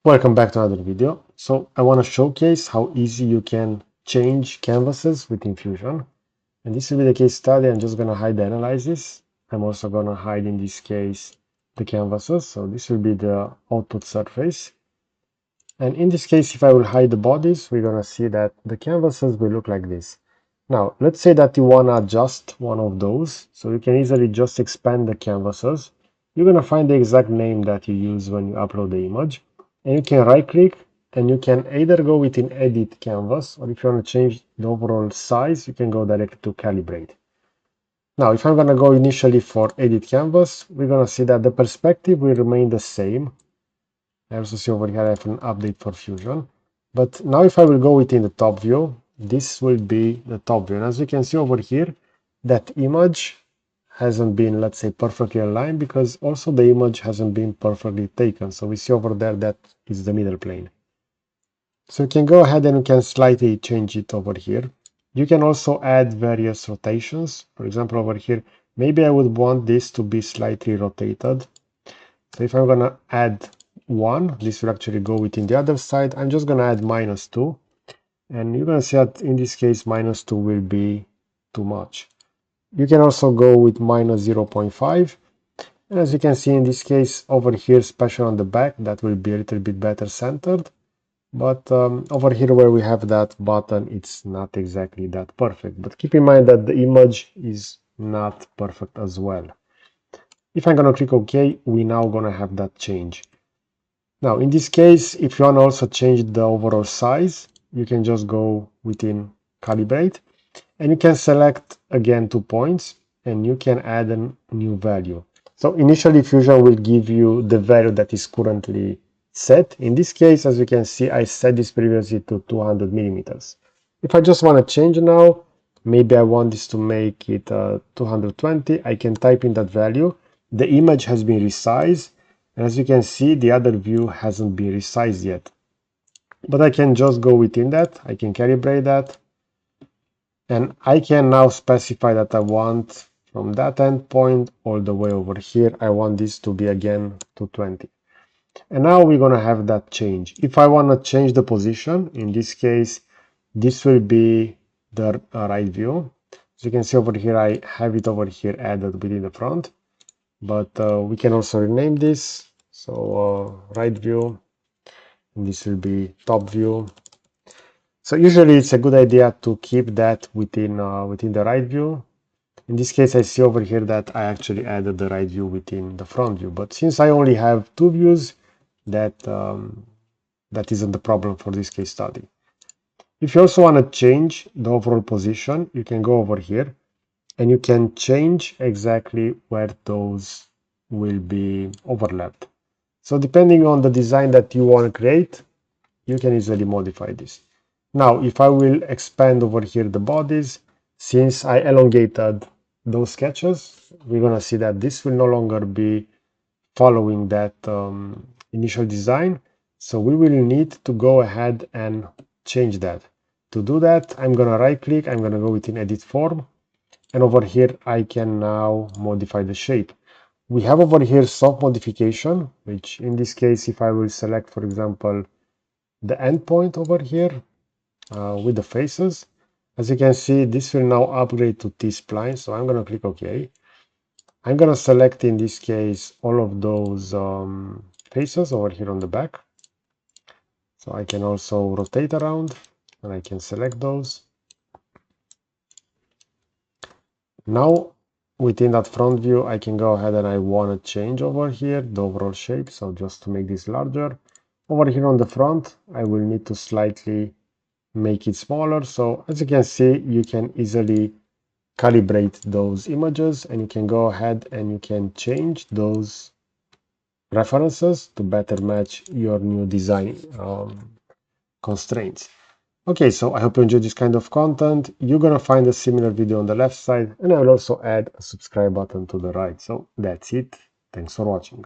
Welcome back to another video. So I want to showcase how easy you can change canvases within Fusion. And this will be the case study. I'm just going to hide the analysis. I'm also going to hide, in this case, the canvases. So this will be the output surface. And in this case, if I will hide the bodies, we're going to see that the canvases will look like this. Now, let's say that you want to adjust one of those. So you can easily just expand the canvases. You're going to find the exact name that you use when you upload the image. And you can right click and you can either go within edit canvas, or if you want to change the overall size, you can go directly to calibrate. Now, if I'm going to go initially for edit canvas, we're going to see that the perspective will remain the same. I also see over here I have an update for Fusion. But now if I will go within the top view, this will be the top view. And as you can see over here, that image hasn't been, let's say, perfectly aligned because also the image hasn't been perfectly taken. So we see over there that is the middle plane. So you can go ahead and you can slightly change it over here. You can also add various rotations. For example, over here, maybe I would want this to be slightly rotated. So if I'm going to add 1, this will actually go within the other side. I'm just going to add -2. And you're going to see that in this case, -2 will be too much. You can also go with -0.5. And as you can see in this case over here, especially on the back, that will be a little bit better centered. But over here where we have that button, it's not exactly that perfect. But keep in mind that the image is not perfect as well. If I'm going to click OK, we're now going to have that change. Now, in this case, if you want to also change the overall size, you can just go within calibrate and you can select again 2 points and you can add a new value. So initially Fusion will give you the value that is currently set. In this case, as you can see, I set this previously to 200 millimeters. If I just want to change now, maybe I want this to make it 220, I can type in that value. The image has been resized. And as you can see, the other view hasn't been resized yet. But I can just go within that. I can calibrate that. And I can now specify that I want from that endpoint all the way over here. I want this to be again 220. And now we're going to have that change. If I want to change the position, in this case, this will be the right view. As you can see over here, I have it over here added within the front. But we can also rename this. So right view, and this will be top view. So usually it's a good idea to keep that within the right view. In this case, I see over here that I actually added the right view within the front view. But since I only have 2 views, that isn't the problem for this case study. If you also want to change the overall position, you can go over here and you can change exactly where those will be overlapped. So depending on the design that you want to create, you can easily modify this. Now, if I will expand over here the bodies, since I elongated those sketches, we're going to see that this will no longer be following that initial design. So we will need to go ahead and change that. To do that, I'm going to right click, I'm going to go within edit form, and over here I can now modify the shape. We have over here soft modification, which in this case, if I will select, for example, the endpoint over here with the faces, as you can see, this will now upgrade to T-spline. So I'm going to click OK. I'm going to select, in this case, all of those faces over here on the back. So I can also rotate around and I can select those. Now, within that front view, I can go ahead and I want to change over here the overall shape. So just to make this larger, over here on the front, I will need to slightly make it smaller. So as you can see, you can easily calibrate those images and you can go ahead and you can change those references to better match your new design constraints. Okay, so I hope you enjoyed this kind of content. You're going to find a similar video on the left side, and I will also add a subscribe button to the right. So that's it. Thanks for watching.